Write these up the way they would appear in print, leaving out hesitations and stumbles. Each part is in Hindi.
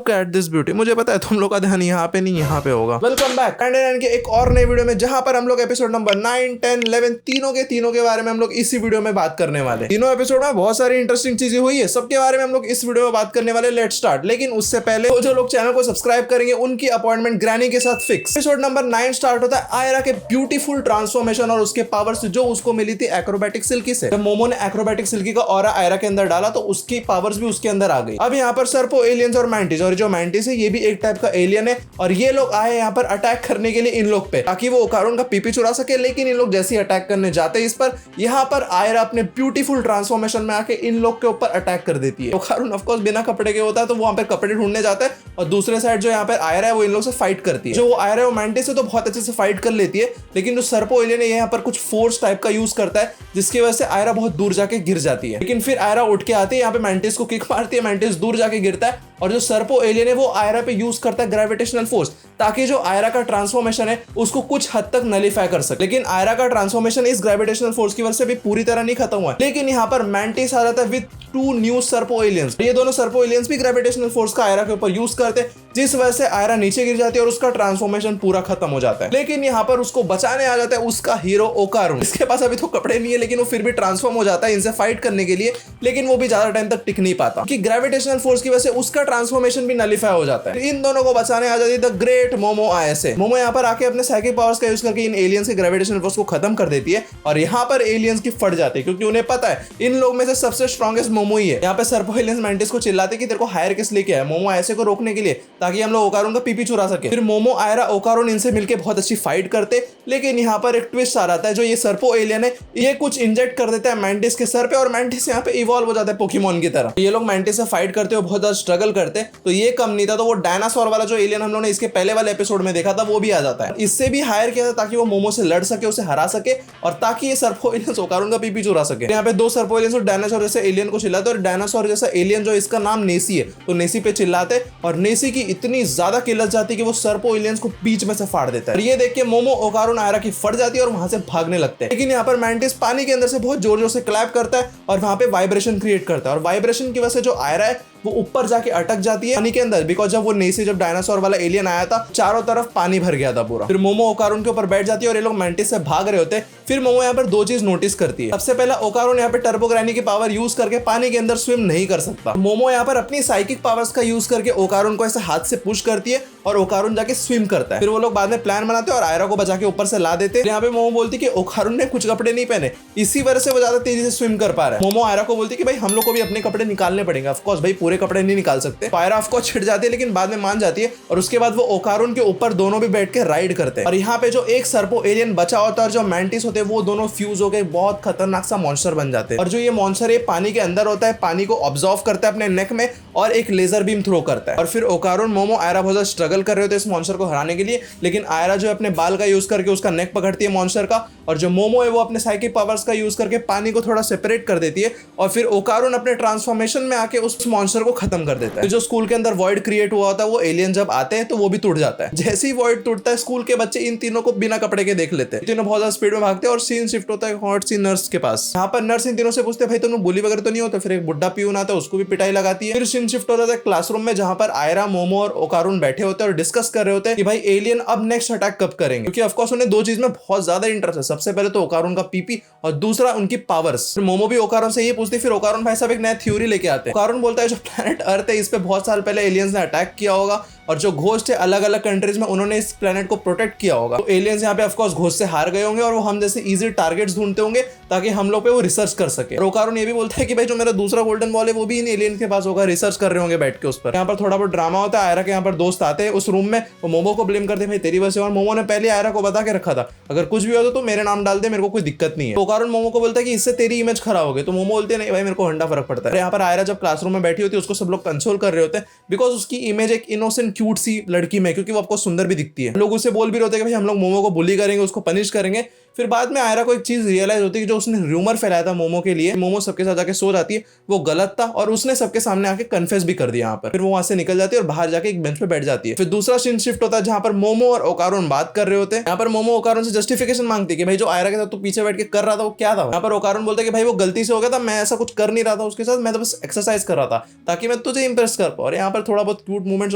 Look at this beauty. मुझे पता है तुम लोग का ध्यान यहाँ पे नहीं यहाँ पे होगा। वेलकम बैक कैंडीमैन के एक और नए वीडियो में, जहां पर हम लोग एपिसोड नंबर 9, 10, 11 तीनों के बारे में हम लोग इसी वीडियो में बात करने वाले। तीनों एपिसोड में बहुत सारी इंटरेस्टिंग चीजें हुई है, सबके बारे में हम लोग इस वीडियो में बात करने वाले। Let's start. लेकिन उससे पहले जो लोग चैनल को सब्सक्राइब करेंगे उनकी अपॉइंटमेंट ग्रैनी के साथ फिक्स। एपिसोड नंबर 9 स्टार्ट होता है आयरा के ब्यूटीफुल ट्रांसफॉर्मेशन और उसके पावर्स जो उसको मिली थी एक्रोबैटिक सिल्की से। जब मोमो ने एक्रोबैटिक सिल्की का ऑरा आयरा के अंदर डाला तो उसकी पावर्स भी उसके अंदर आ गई। अब यहाँ पर सर्पो, एलियंस और मैंटिस, और जो मैंटिस है ये भी एक टाइप का एलियन है और ये लोग आए यहाँ पर अटैक करने के लिए इन लोग पे, ताकि वो ओकारुन का पीपी चुरा सके। लेकिन इन लोग जैसे ही अटैक करने जाते हैं इस पर, यहाँ पर आयरा अपने ब्यूटीफुल ट्रांसफॉर्मेशन में आके इन लोग के ऊपर अटैक कर देती है। ओकारुन ऑफ कोर्स बिना कपड़े के होता है तो वो वहां पर कपड़े ढूंढने जाता है और दूसरे साइड जो यहाँ पर आयरा है वो इन लोग से फाइट करती है। जो वो आयरा है वो मैंटिस है तो बहुत अच्छे से फाइट कर लेती है, लेकिन जो सर्पो एलियन है यहाँ पर कुछ फोर्स टाइप का यूज करता है जिसकी वजह से आयरा बहुत दूर जाके गिर जाती है। लेकिन फिर आयरा उठ के आती है, यहाँ पे मैंटिस को किक मारती है, मैंटिस दूर जाके गिरता है और जो सर्पो एलियन है वो आयरा पे यूज करता है ग्रेविटेशनल फोर्स, ताकि जो आयरा का ट्रांसफॉर्मेशन है उसको कुछ हद तक नलीफाई कर सके। लेकिन आयरा का ट्रांसफॉर्मेशन इस ग्रेविटेशनल फोर्स की वजह से भी पूरी तरह नहीं खत्म हुआ है। लेकिन यहाँ पर मैंटिस आ जाता है विद 2 न्यू सर्पो एलियंस। ये दोनों सर्पो एलियंस भी ग्रेविटेशनल फोर्स का आयरा के ऊपर यूज करते हैं, जिस वजह से आयरा नीचे गिर जाती है और उसका ट्रांसफॉर्मेशन पूरा खत्म हो जाता है। लेकिन यहाँ पर उसको बचाने आ जाता है उसका हीरो ओकारुन। इसके पास अभी तो कपड़े नहीं है, लेकिन वो फिर भी ट्रांसफॉर्म हो जाता है इनसे फाइट करने के लिए, लेकिन वो भी ज्यादा टाइम तक टिक नहीं पाता कि ग्रेविटेशनल फोर्स की वजह से उसका ट्रांसफॉर्मेशन भी नलीफाई हो जाता है। इन दोनों को बचाने आ जाती है the great momo Ayse. Momo यहाँ पर आके अपने साइकिक पावर्स का यूज करके इन एलियंस के ग्रेविटेशनल फोर्स को खत्म कर देती है और यहाँ पर एलियंस की फट जाती है, क्योंकि उन्हें पता है इन लोग में से सबसे स्ट्रॉन्गेस्ट मोमो ही है। यहाँ पे सर्पो एलियंस मैंटिस को चिल्लाते कि तेरे को हायर किस लिए किया है, मोमो आयसे को रोकने के लिए, ताकि हम लोग ओकारुन का पीपी चुरा सके। फिर मोमो, आयरा, ओकारुन इनसे मिलकर बहुत अच्छी फाइट करते, लेकिन यहाँ पर एक ट्विस्ट आ जाता है। जो ये सर्पो एलियन है ये कुछ इंजेक्ट कर देता है मैंटिस के सर पे और मैंटिस यहाँ पे इवॉल्व हो जाता है पोकेमॉन की तरह। ये लोग मैंटिस से फाइट करते हो, बहुत ज्यादा स्ट्रगल करते, तो ये कम नहीं था तो वो डायनासोर वाला जो एलियन हम लोगों ने इसके पहले वाले एपिसोड में देखा था वो भी आ जाता है। इससे भी हायर किया था ताकि वो मोमो से लड़ सके, उसे हरा सके और ताकि ये सर्पो एलियंस ओकारुन का पीपी चुरा सके। यहाँ पे 2 सर्पो एलियंस और डायनासोर जैसे एलियन को चिल्लाते और डायनासोर जैसा एलियन जो इसका नाम नेसी है तो नेसी पे चिल्लाते और नेसी की इतनी ज्यादा किलत जाती है कि वो सर्पो एलियंस को बीच में से फाड़ देता है। ये देख के मोमो, ओकारुन, आयरा की फट जाती है और वहां से भागने लगते हैं। लेकिन यहाँ पर मैंटिस पानी के अंदर से बहुत जोर जोर से क्लैप करता है और वहां पे वाइब्रेशन क्रिएट करता है और वाइब्रेशन की वजह से जो आयरा है वो ऊपर जाके अटक जाती है पानी के अंदर, बिकॉज जब वो नेसी, जब डायनासोर वाला एलियन आया था चारों तरफ पानी भर गया था पूरा। फिर मोमो ओकारुन के ऊपर बैठ जाती है और ये लोग मैंटिस से भाग रहे होते हैं। फिर मोमो यहाँ पर 2 चीज नोटिस करती है। सबसे पहला, ओकारुन यहाँ पे टर्बो ग्रैनी की पावर यूज करके पानी के अंदर स्विम नहीं कर सकता। मोमो यहाँ पर अपनी साइकिक पावर्स का यूज करके ओकारुन को ऐसे हाथ से पुश करती है और ओकारुन जाके स्विम करता है। फिर वो लोग बाद में प्लान बनाते हैं और आयरा को बचा के ऊपर से ला देते हैं। यहाँ पे मोमो बोलती है कि ओकारुन ने कुछ कपड़े नहीं पहने, इसी वजह से वो ज्यादा तेजी से स्विम कर पा रहा है। मोमो आयरा को बोलती है कि भाई हम लोग को भी अपने कपड़े निकालने पड़ेंगे। ऑफ कोर्स भाई पूरे कपड़े नहीं निकाल सकते। आयरा ऑफ कोर्स छिड़ जाती है, लेकिन बाद में मान जाती है और उसके बाद वो ओकारुन के ऊपर दोनों भी बैठ के राइड करते हैं। और यहाँ पे जो एक सर्पो एलियन बचा होता है और जो मैंटिस होते हैं वो दोनों फ्यूज होकर बहुत खतरनाक सा मॉन्स्टर बन जाते हैं। और जो ये मॉन्स्टर है पानी के अंदर होता है, पानी को ऑब्जॉर्व करता है अपने नेक में और एक लेजर बीम थ्रो करता है। और फिर ओकारुन, मोमो, आयरा बहुत ज्यादा स्ट्रगल कर रहे होते हैं इस मॉन्स्टर को हराने के लिए, लेकिन आयरा जो अपने बाल का यूज करके उसका नेक पकड़ती है मॉन्स्टर का, और जो मोमो है वो अपने साइकिक पावर्स का यूज करके पानी को थोड़ा सेपरेट कर देती है और फिर ओकारुन अपने ट्रांसफॉर्मेशन में आके उस मॉन्स्टर को खत्म कर देता है। जो स्कूल के अंदर वॉइड क्रिएट हुआ होता है वो एलियन जब आते हैं तो वो भी टूट जाता है। जैसे ही वॉइड टूटता है स्कूल के बच्चे इन तीनों को बिना कपड़े के देख लेते हैं। तीनों बहुत ज्यादा स्पीड में भागते हैं और सीन शिफ्ट होता है हॉट सी नर्स के पास। यहाँ पर नर्स इन तीनों से पूछते हैं भाई तुम बुली वगैरह तो नहीं होता। फिर एक बुड्ढा पियून आता है, उसको भी पिटाई लगाती है। फिर सीन शिफ्ट होता है क्लासरूम में, जहां पर आयरा, मोमो और ओकारुन बैठे होते हैं और डिस्कस कर रहे होते हैं कि भाई एलियन अब नेक्स्ट अटैक कब करेंगे, क्योंकि ऑफ कोर्स उन्हें 2 चीज में बहुत ज्यादा इंटरेस्ट है। सबसे पहले तो ओकारुन का पीपी और दूसरा उनकी पावर्स। फिर मोमो भी ओकारुन से ये पूछती, फिर ओकारुन भाई साहब एक नया थ्योरी लेके आते हैं। ओकारुन बोलता है जो प्लेनेट अर्थ है इस पे बहुत साल पहले एलियंस ने अटैक किया होगा और जो घोस्ट है अलग अलग कंट्रीज में उन्होंने इस प्लेनेट को प्रोटेक्ट किया होगा। तो एलियंस यहाँ पे ऑफ कोर्स घोस्ट से हार गए होंगे और वो हम जैसे इजी टारगेट्स ढूंढते होंगे ताकि हम लोग पे वो रिसर्च कर सके। ओकारुन ये भी बोलता है कि भाई जो मेरा दूसरा गोल्डन बॉल है वो भी इन एलियन के पास होगा, रिसर्च कर रहे होंगे बैठ के उस पर। यहाँ पर थोड़ा बहुत ड्रामा होता है। आयरा के यहाँ पर दोस्त आते हैं उस रूम में, वो मोमो को ब्लेम करते हैं भाई तेरी वजह से, और मोमो ने पहले आयरा को बता के रखा था अगर कुछ भी हो तो मेरे नाम डाल दे, मेरे को कोई दिक्कत नहीं है। तो ओकारुन मोमो को बोलता है कि इससे तेरी इमेज खराब होगी, तो मोमो बोलते हैं नहीं भाई मेरे को घंटा फर्क पड़ता है। यहाँ पर आयरा जब क्लासरूम में बैठी होती है उसको सब लोग कंसोल कर रहे होते हैं, बिकॉज उसकी इमेज एक इनोसेंट क्यूट सी लड़की में, क्योंकि वो आपको सुंदर भी दिखती है। लोग उसे बोल भी रहे होते हैं कि भाई हम लोग मोमो को बुली करेंगे, उसको पनिश करेंगे। फिर बाद में आयरा को एक चीज रियलाइज होती है कि जो उसने र्यूमर फैलाया था मोमो के लिए, मोमो सबके साथ जाके सो जाती है, वो गलत था और उसने सबके सामने आके कन्फेस भी कर दिया यहाँ पर। फिर वो वहां से निकल जाती है और बाहर जाके एक बेंच पे बैठ जाती है। फिर दूसरा सीन शिफ्ट होता है जहां पर मोमो और ओकारोन बात कर रहे होते हैं। यहाँ पर मोमो ओकारोन से जस्टिफिकेशन मांगती है कि भाई जो आयरा के साथ तू पीछे बैठ के कर रहा था वो क्या था। यहाँ पर ओकारोन बोलता है कि भाई वो गलती से हो गया था, मैं ऐसा कुछ कर नहीं रहा था उसके साथ, मैं तो बस एक्सरसाइज कर रहा था ताकि मैं तुझे इंप्रेस कर पाऊं। और यहाँ पर थोड़ा बहुत क्यूट मूवमेंट्स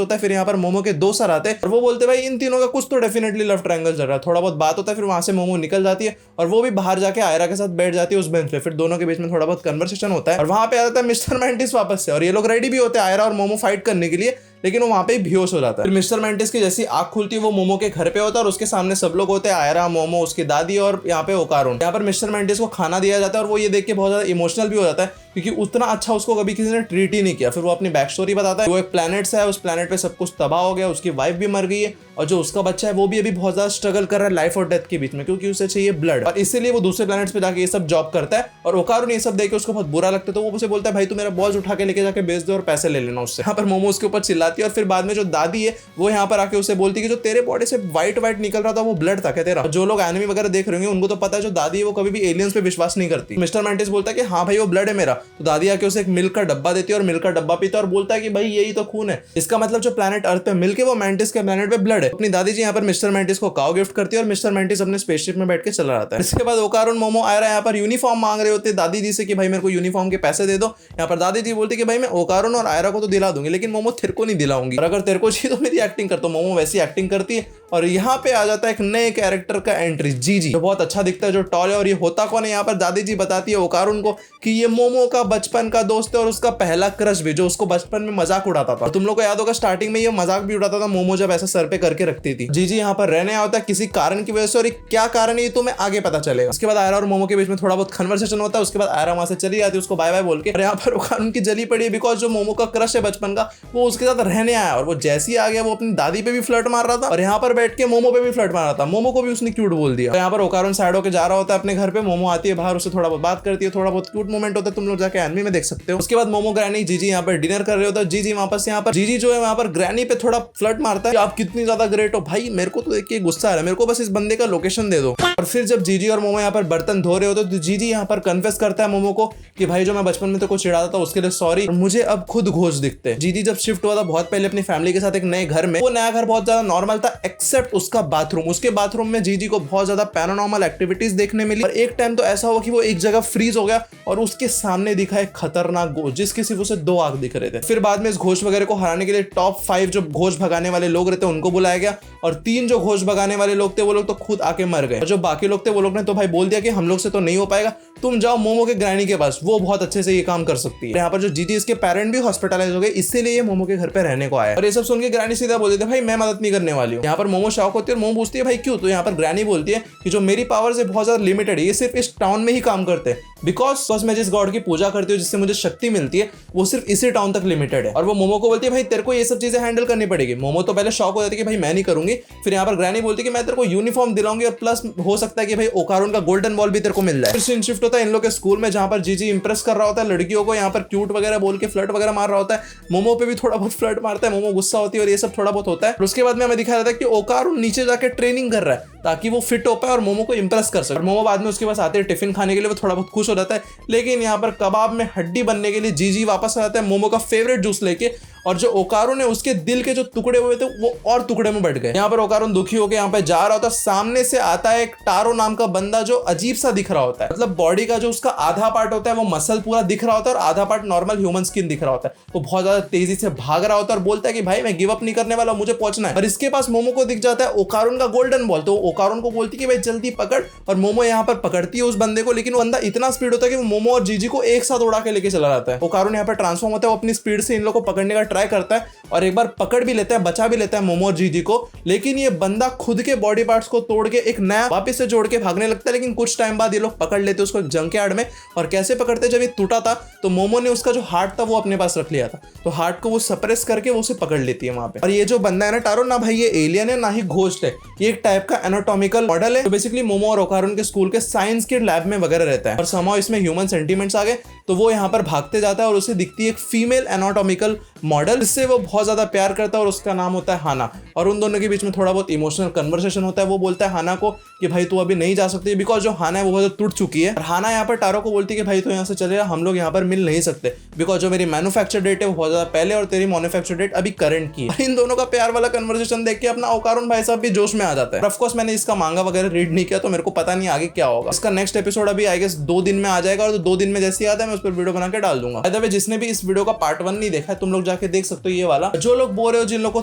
होता है। फिर यहाँ पर मोमो के दोस्त आते हैं और वो बोलते हैं भाई इन तीनों का कुछ तो डेफिनेटली लव ट्रायंगल चल रहा है। थोड़ा बहुत बात होता है, फिर वहां से मोमो निकल जाती है और वो भी बाहर जाके आयरा के साथ बैठ जाती है उस बेंच पे। फिर दोनों के बीच में थोड़ा बहुत कन्वर्सेशन होता है और वहां पे आ जाता है मिस्टर मैंटिस वापस से, और ये लोग रेडी भी होते हैं आयरा और मोमो फाइट करने के लिए, लेकिन वो वहां पे बेहोश हो जाता है। फिर मिस्टर मैंटिस की जैसी आंख खुलती है वो मोमो के घर पे होता है और उसके सामने सब लोग होते हैं, आयरा, मोमो, उसकी दादी और यहाँ पे ओकारोन। यहाँ पर मिस्टर मैंटिस को खाना दिया जाता है और वो ये देख के बहुत ज्यादा इमोशनल भी हो जाता है क्योंकि उतना अच्छा उसको कभी किसी ने ट्रीट ही नहीं किया। फिर वो अपनी बैक स्टोरी बताता है। वो एक प्लेनेट से है, उस प्लेनेट पे सब कुछ तबाह हो गया, उसकी वाइफ भी मर गई है और जो उसका बच्चा है वो भी अभी बहुत ज्यादा स्ट्रगल कर रहा है लाइफ और डेथ के बीच में, क्योंकि उसे चाहिए ब्लड, और इसीलिए वो दूसरे प्लेनेट्स पे जाके ये सब जॉब करता है। और ओकारोन ये सब देख के उसको बहुत बुरा लगता है, तो वो उसे बोलता है भाई तू मेरा बॉल्स उठा के लेके जाके बेच दे और पैसे ले लेना उससे। यहाँ पर मोमो उसके ऊपर चिल्लाती है और फिर बाद में जो दादी है वो यहाँ पर आके उसे बोलती है कि जो तेरे बॉडी से व्हाइट निकल रहा था वो ब्लड था क्या तेरा। जो लोग एनिमी वगैरह देख रहे होंगे उनको तो पता है जो दादी है वो कभी भी एलियंस पे विश्वास नहीं करती। मिस्टर मैंटिस बोलता है कि हाँ भाई वो ब्लड है मेरा। तो दादी आके उसे एक मिल्क का डब्बा देती है और मिल्क का डब्बा पीता है और बोलता है कि भाई यही तो खून है, इसका मतलब जो प्लेनेट अर्थ पे मिल्क है वो मैंटिस के प्लेनेट पे ब्लड है। अपनी दादी जी यहाँ पर मिस्टर मैंटिस को काउ गिफ्ट करती है और मिस्टर मैंटिस अपने स्पेसशिप में बैठ के चला जाता है। इसके बाद ओकारोन, मोमो, आयरा यहाँ पर यूनिफॉर्म मांग रहे होते हैं दादी जी से कि भाई मेरे को यूनिफॉर्म के पैसे दे दो। यहाँ पर दादी जी बोलती है कि भाई मैं ओकारोन और आयरा को तो दिला दूंगी लेकिन मोमो तेरे को नहीं दिलाऊंगी, और अगर तेरे को चाहिए तो मेरी एक्टिंग कर। तो मोमो वैसी एक्टिंग करती है और यहाँ पे आ जाता है एक नए कैरेक्टर का एंट्री, जीजी, जो बहुत अच्छा दिखता है, जो टॉल है। और ये होता कौन है, यहाँ पर दादी जी बताती है ओकारोन को कि ये मोमो का बचपन का दोस्त है और उसका पहला क्रश भी, जो उसको बचपन में मजाक उड़ाता था। तुम लोग को याद होगा स्टार्टिंग में ये मजाक भी उड़ाता था मोमो जब ऐसा सर पे करके रखती थी। जीजी यहाँ पर रहने आता है किसी कारण की वजह से, और क्या कारण है ये तो मैं आगे पता चलेगा। उसके बाद आयरा और मोमो के बीच में थोड़ा बहुत कन्वर्सेशन होता है। उसके बाद आयरा वहां से चली जाती है उसको बाय बाय बोल के, और यहाँ पर ओकारोन की जली पड़ी है बिकॉज जो मोमो का क्रश है बचपन का वो उसके साथ रहने आया, और वो जैसे ही आ गया वो अपनी दादी पे भी फ्लर्ट मार रहा था और यहाँ पर बैठ के मोमो पे भी फ्लर्ट मार रहा था। मोमो को भी उसने क्यूट बोल दिया। तो यहाँ पर ओकारोन साइड होकर जा रहा होता है अपने घर पे, मोमो आती है बाहर, उससे थोड़ा बहुत बात करती है, थोड़ा बहुत क्यूट मोमेंट होता है, तुम लोग जाके एनिमे में देख सकते हो। उसके बाद मोमो, ग्रैनी, जीजी यहाँ पर डिनर कर रहे होता है। जीजी वापस यहाँ पर, जीजी जो है वहाँ पर ग्रैनी पे थोड़ा फ्लर्ट मारता है, आप कितनी ज्यादा ग्रेट हो भाई, मेरे को तो देख के गुस्सा आ रहा है, मेरे को बस इस बंदे का लोकेशन दे दो। और फिर जब जीजी और मोमो यहाँ पर बर्तन धो रहे होते तो जीजी यहाँ पर कन्फेस करता है मोमो को कि भाई जो मैं बचपन में तेको चिढ़ाता था उसके लिए सॉरी, मुझे अब खुद घोष दिखते हैं। जीजी जब शिफ्ट हुआ था बहुत पहले अपनी फैमिली के साथ एक नए घर में, वो नया घर बहुत ज्यादा नॉर्मल था एक्सेप्ट उसका बाथरूम। उसके बाथरूम में जीजी को बहुत ज्यादा पैरानॉर्मल एक्टिविटीज देखने मिली, और एक टाइम तो ऐसा हुआ कि वो एक जगह फ्रीज हो गया और उसके सामने दिखा एक खतरनाक घोष जिसके सिर्फ उसे 2 आंख दिख रहे थे। फिर बाद में इस घोष वगैरह को हराने के लिए टॉप 5 जो घोष भगाने वाले लोग रहते उनको बुलाया गया, और 3 जो घोष भगाने वाले लोग थे वो लोग तो खुद आके मर गए, और जो बाकी लोग थे वो लोग ने तो भाई बोल दिया कि हम लोग से तो नहीं हो पाएगा, तुम जाओ मोमो के ग्रैनी के पास, वो बहुत अच्छे से ये काम कर सकती है। यहाँ पर जो जीजी इसके पेरेंट भी हॉस्पिटलाइज हो गए, इसीलिए ये मोमो के घर पे रहने को आया। और ये सब सुन के ग्रैनी सीधा बोल देते भाई मैं मदद नहीं करने वाली हूँ। यहाँ पर मोमो शॉक होती है और मोमो पूछती है भाई क्यों। तो यहाँ पर ग्रैनी बोलती है कि जो मेरी पावर्स है बहुत ज्यादा लिमिटेड है, ये सिर्फ इस टाउन में ही काम करते हैं, बिकॉज मैं जिस गॉड की पूजा करती हूँ जिससे मुझे शक्ति मिलती है वो सिर्फ इसी टाउन तक लिमिटेड है। और वो मोमो को बोलती है भाई तेरे को ये सब चीजें हैंडल करनी पड़ेगी। मोमो तो पहले शॉक हो जाती है कि भाई मैं नहीं करूंगी। फिर यहाँ पर ग्रैनी बोलती है कि मैं तेरे को यूनिफॉर्म दिलाऊंगी और प्लस हो सकता है कि भाई ओकारोन का गोल्डन बॉल भी तेरे को मिल जाए। फिर सीन शिफ्ट होता है इन लोग के स्कूल में जहाँ पर जीजी इंप्रेस कर रहा होता है लड़कियों को, यहाँ पर क्यूट वगैरह बोल के फ्लर्ट वगैरह मार रहा होता है। मोमो पे भी थोड़ा बहुत फ्लर्ट मारता है, मोमो गुस्सा होती है और ये सब थोड़ा बहुत होता है। उसके बाद में हमें दिखाया जाता है कि ओकारोन नीचे जाके ट्रेनिंग कर रहा है ताकि वो फिट हो पाए और मोमो को इंप्रेस कर सके। मोमो बाद में उसके पास आते हैं टिफिन खाने के लिए, वो थोड़ा बहुत खुश हो जाता है, लेकिन यहाँ पर कबाब में हड्डी बनने के लिए जीजी वापस आ जाता है मोमो का फेवरेट जूस लेके, और जो ओकारोन है उसके दिल के जो टुकड़े हुए थे वो और टुकड़े में बढ़ गए। यहाँ पर ओकारोन दुखी होकर यहाँ पे जा रहा होता है, सामने से आता है एक टारो नाम का बंदा जो अजीब सा दिख रहा होता है, मतलब बॉडी का जो उसका आधा पार्ट होता है वो मसल पूरा दिख रहा होता है और आधा पार्ट नॉर्मल ह्यूमन स्किन दिख रहा होता है। वो बहुत ज्यादा तेजी से भाग रहा होता है और बोलता है कि भाई मैं गिव अप नहीं करने वाला, मुझे पहुंचना है। और इसके पास मोमो को दिख जाता है ओकारोन का गोल्डन बॉल, तो ओकारोन को बोलती है कि भाई जल्दी पकड़, और मोमो यहाँ पर पकड़ती है उस बंदे को, लेकिन वो बंदा इतना स्पीड होता है कि वो मोमो और जीजी को एक साथ उड़ा के लेके चला जाता है। ओकारोन यहाँ पर ट्रांसफॉर्म होता है, वो अपनी स्पीड से इन लोगों को पकड़ने का ट्राई करता है और एक बार पकड़ भी लेता है, बचा भी लेता है मोमो और जीजी को, लेकिन ये बंदा खुद के बॉडी पार्ट्स को तोड़ के एक नया वापस से जोड़ के भागने लगता है। लेकिन कुछ टाइम बाद ये लोग पकड़ लेते उसको जंकयार्ड में, और कैसे पकड़ते, जब ये टूटा था तो मोमो ने उसका जो हार्ट था वो अपने पास रख लिया था, तो हार्ट को वो सप्रेस करके वो उसे पकड़ लेती है वहां पे। और ये जो बंदा है ना टारो, ना भाई ये एलियन है ना ही घोस्ट है, ये एक टाइप का एनाटॉमिकल मॉडल है, तो बेसिकली मोमो और ओकारोन के स्कूल के साइंस के लैब में वगैरह रहता है। और समाव इसमें ह्यूमन सेंटीमेंट्स आ गए, तो वो यहाँ पर भागते जाता है और उसे दिखती है एक फीमेल एनाटॉमिकल मॉडल, जिससे वो बहुत बहुत ज्यादा प्यार करता है और उसका नाम होता है हाना। और उन दोनों के बीच में थोड़ा बहुत इमोशनल कन्वर्सेशन होता है। वो बोलता है हाना को कि भाई तू अभी नहीं जा सकती, बिकॉज जो हाना है वो बहुत टूट चुकी है। और हाना यहाँ पर टारो को बोलती है कि भाई तू यहाँ से चले जा, हम लोग यहाँ पर मिल नहीं सकते, बिकॉज जो मेरी मैन्युफैक्चर डेट है वो बहुत ज्यादा पहले और तेरी मैन्युफैक्चर डेट अभी करंट की है। इन दोनों का प्यार वाला कन्वर्सेशन देख के अपना ओकारुन भाई साहब भी जोश में आ जाता है। ऑफ कोर्स मैंने इसका मांगा वगैरह रीड नहीं किया तो मेरे को पता नहीं आगे क्या होगा। इसका नेक्स्ट एपिसोड अभी आई गेस 2 दिन में आ जाएगा, और 2 दिन में जैसे आता है मैं उस पर वीडियो बना के डाल दूंगा। बाय द वे जिसने भी इस वीडियो का पार्ट 1 नहीं देखा है तुम लोग जाके देख सकते हो ये वाला। जो लोग बोल रहे हो जिन लोग को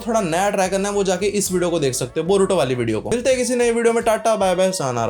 थोड़ा नया ट्राई करना है वो जाके इस वीडियो को देख सकते हो, बोरुटो वाली वीडियो को। मिलते हैं किसी नई वीडियो में। Tata bye bye, सानारा।